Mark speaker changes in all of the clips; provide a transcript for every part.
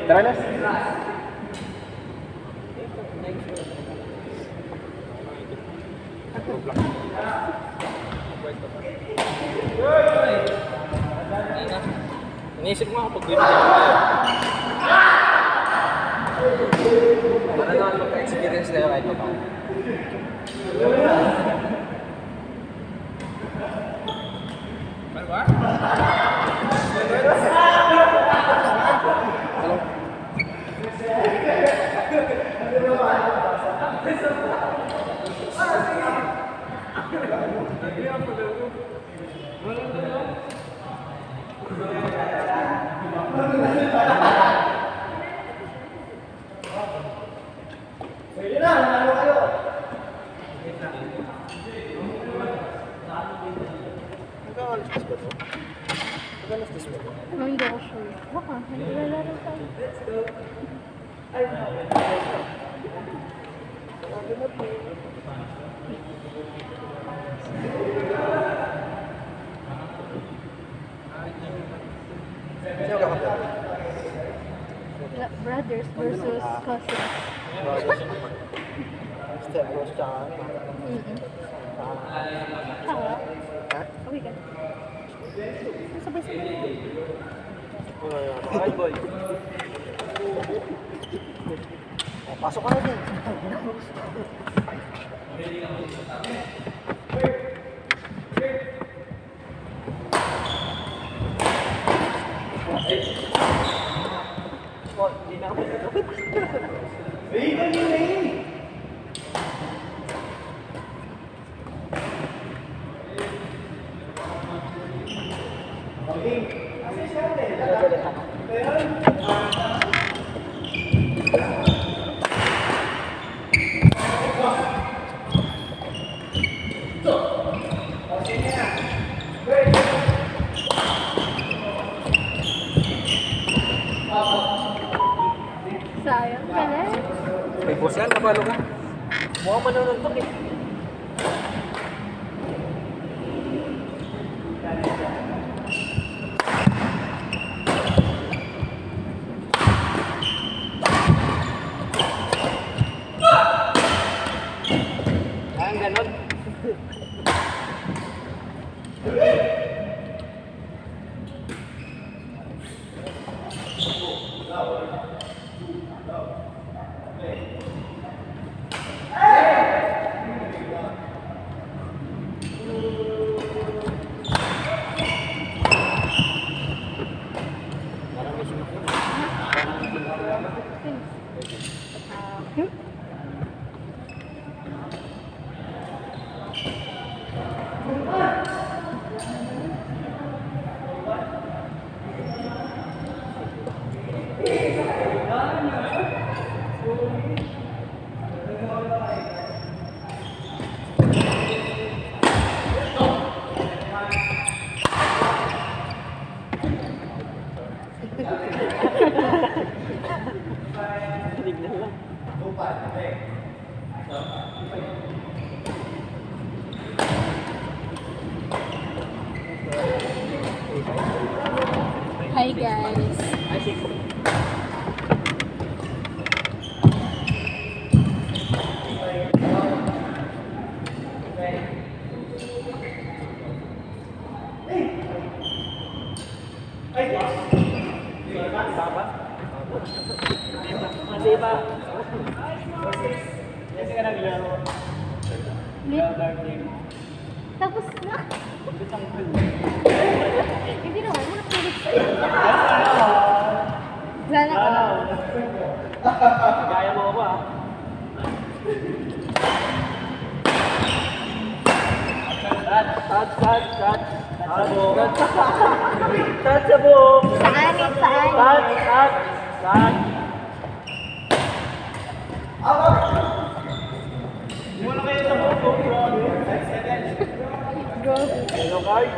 Speaker 1: Tara na. Iniisip mo ako pag bibigyan ko kayo. Para naman magka-experience kayo kahit pa paano.
Speaker 2: Hindi ako sure. Baka, hindi lalaro tayo.
Speaker 1: Sino ka kapatid?
Speaker 2: Brothers versus cousins.
Speaker 1: Step bros tsaka ano?
Speaker 2: Tsaka,
Speaker 1: Ha?
Speaker 2: okay ka. Sabay-sabay.
Speaker 1: Hi, boy. Pasok ka na din. Hindi na ako.
Speaker 2: Sayang ka na.
Speaker 1: May boss yan, kapalo ka. Mukhang manununtok eh. Ang ganon.
Speaker 2: Hi guys.
Speaker 1: Hindi ba? Kasi ka naglaro.
Speaker 2: Tapos na. Hindi naman, muna pilit sa'yo. Sana ka.
Speaker 1: Kaya mo ba? Cut. Cut sa buhok.
Speaker 2: Saan?
Speaker 1: Cut. Muna kayo sa buhok.
Speaker 2: Go.
Speaker 1: Hello, guys.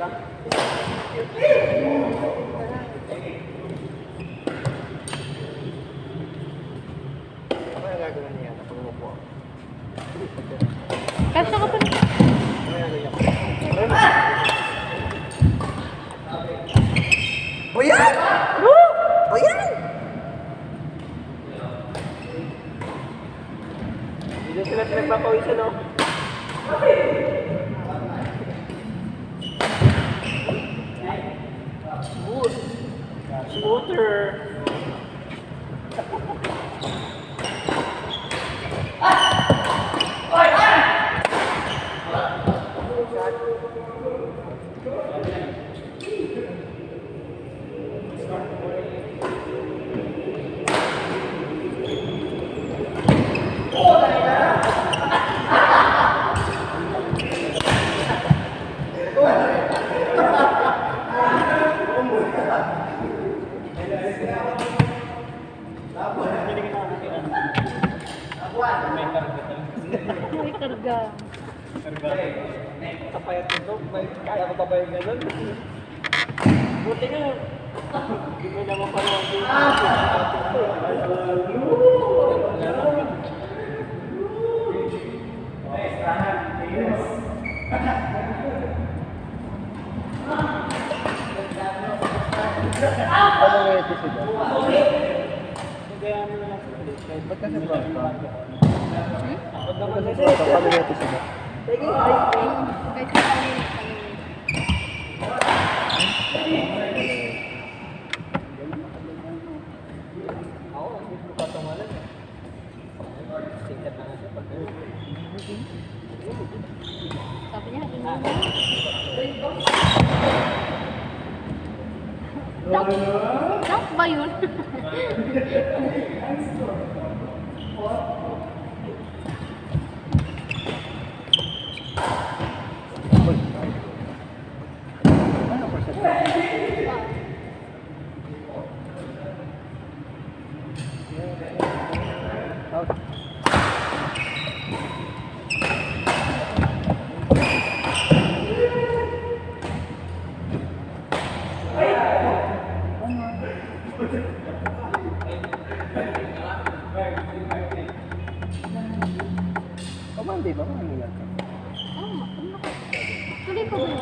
Speaker 1: lang. Ano yung gagawin niya kapag umupo ako?
Speaker 2: Kasya ka pa rin.
Speaker 1: Ano yung gagawin niya? O yan! O yan! Hindi na sila pinagpapawisan, no? Smooth. Smoother.
Speaker 2: Ay, karga.
Speaker 1: Kapayat nito, kaya ko pa ba yung ganun? Buti nga. Hindi mo naman parang
Speaker 3: Paano nga ito sila?
Speaker 1: kaya ano na lang sila.
Speaker 3: Ba't kasi bata?
Speaker 1: Pag naman
Speaker 3: Kasi
Speaker 1: kasi,
Speaker 3: bata, paano nga ito sila?
Speaker 1: sige, ice cream.
Speaker 2: Kahit sa kanil.
Speaker 1: Ako, hindi ko patungalan. Sikat na nga siya pag
Speaker 2: Sabi niya, hindi mo. Dunk ba yun?
Speaker 3: Ano pa siya? Out. Pamandi ba? Pamandi lang ka.
Speaker 2: Oo, tuloy ko ba yun?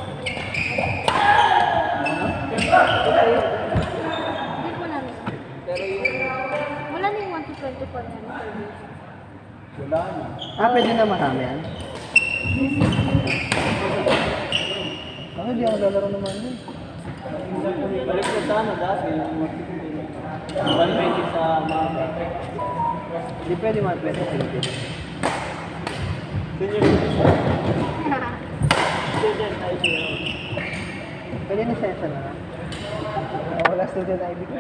Speaker 2: Hindi ko namin.
Speaker 1: Pero yung
Speaker 2: Wala na yung 1 to 24 na service.
Speaker 1: wala na.
Speaker 3: Pwede na marami yan? Ako di ako lalaro naman yun.
Speaker 1: Balik ko sana dati. 120 sa mga.
Speaker 3: Hindi pwede mag-play sa Pilipinas.
Speaker 1: Senior citizen. Student ID.
Speaker 3: Pwede na sensor na lang. Wala student ID ko.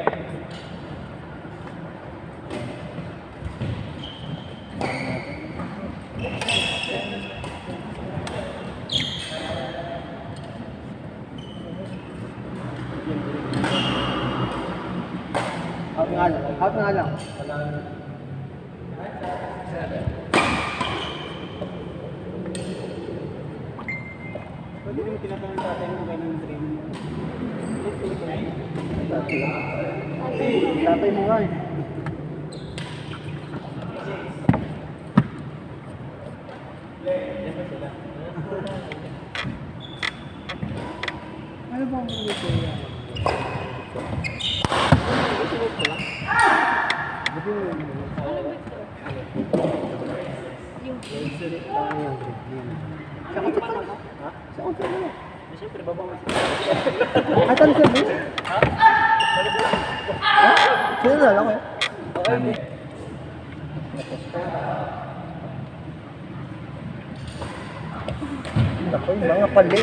Speaker 3: Out nga lang. Out nga lang.
Speaker 1: Pwede naman tinatanong sa atin kung ganun dream.
Speaker 3: Tatay mo nga eh. Ano ba ang mga ito yan? Buti mo yun.
Speaker 2: Ano ba ito? Yung
Speaker 3: Ano yung grade? Yan. Sa konti pa lang.
Speaker 1: Ha?
Speaker 3: Sa konti pa lang.
Speaker 1: Siyempre, babawas.
Speaker 3: At ano service? Ha? Sino na lang eh?
Speaker 1: Okay, hindi.
Speaker 3: Ako yung mga pali.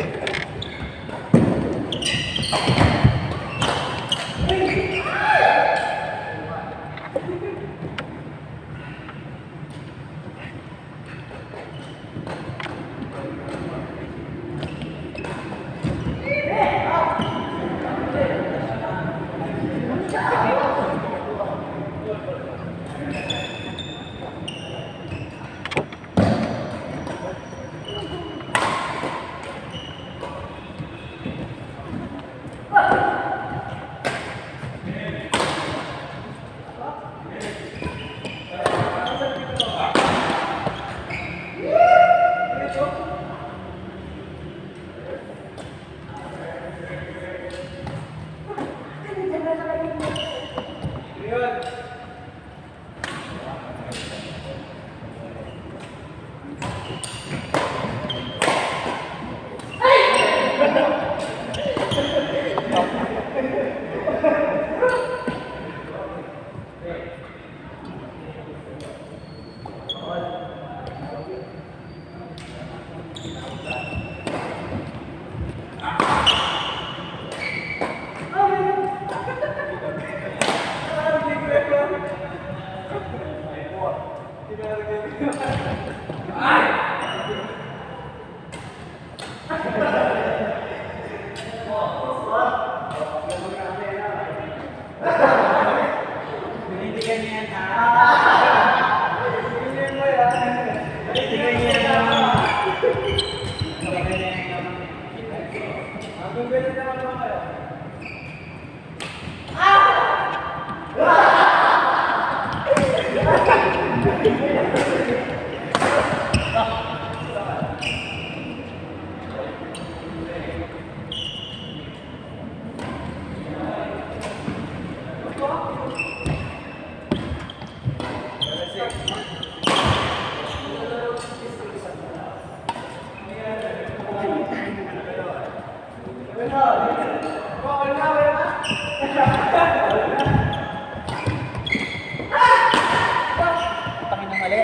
Speaker 1: Tangin na mali.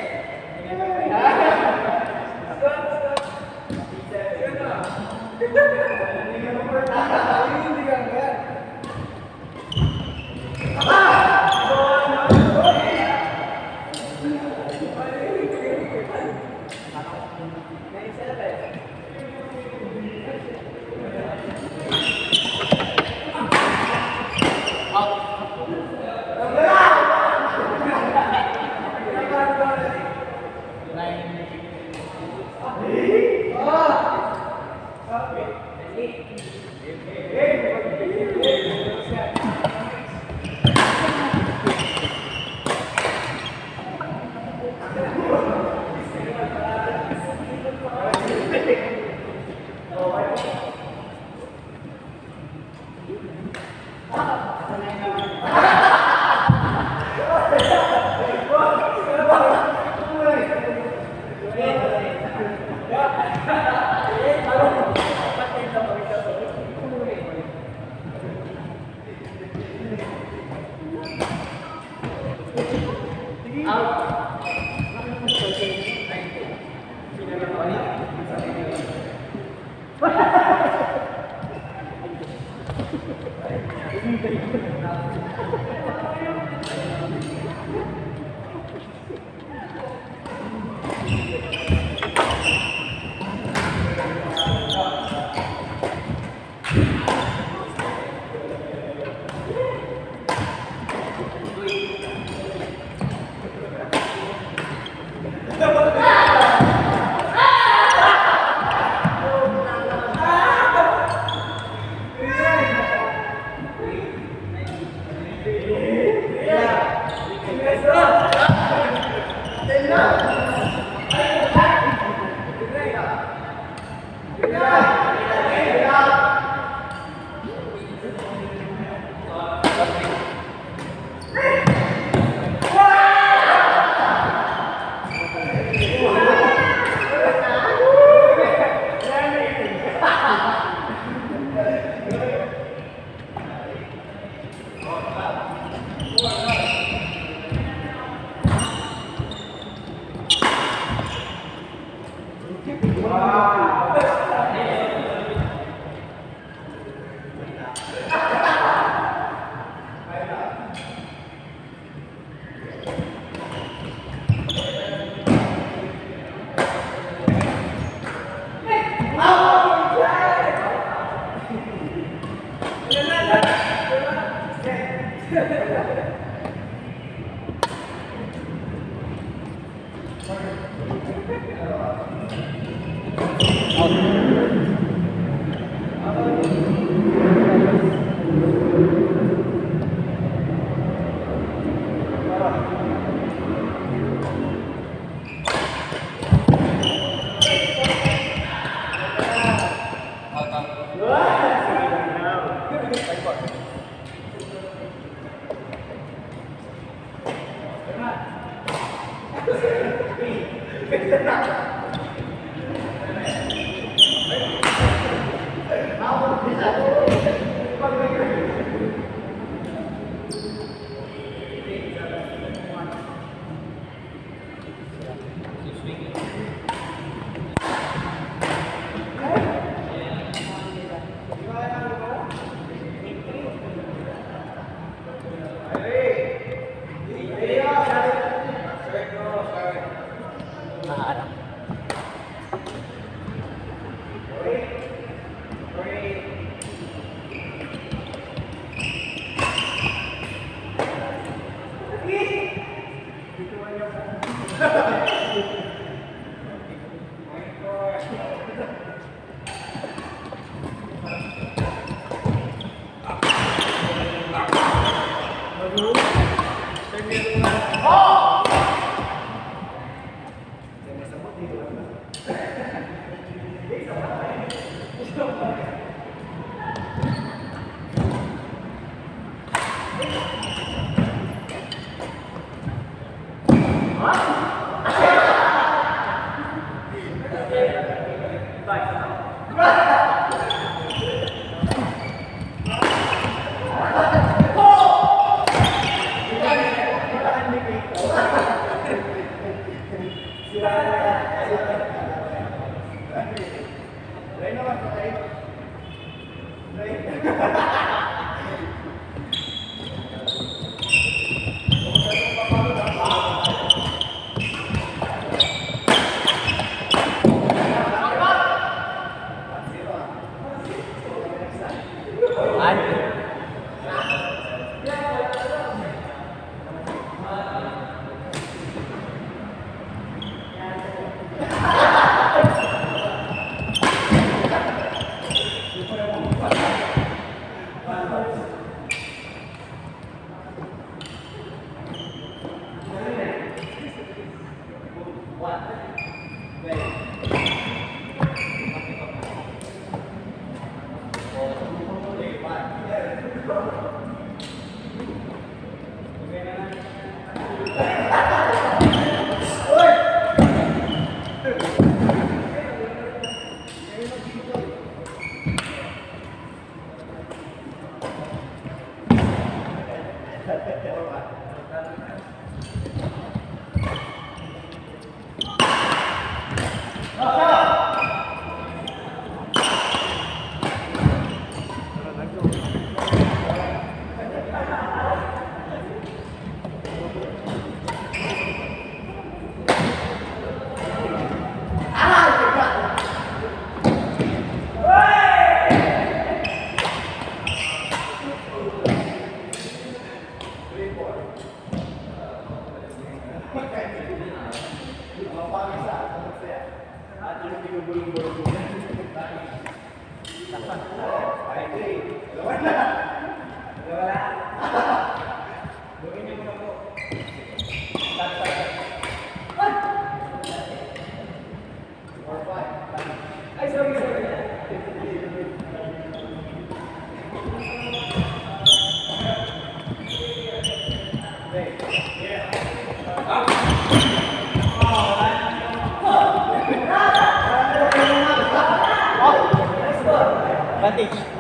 Speaker 1: Advantage.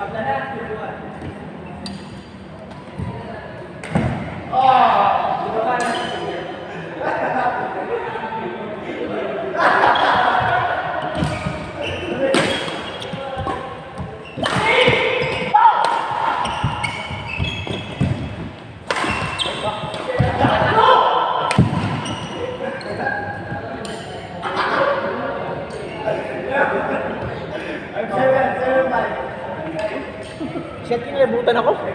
Speaker 1: Shit, kinilabutan ako.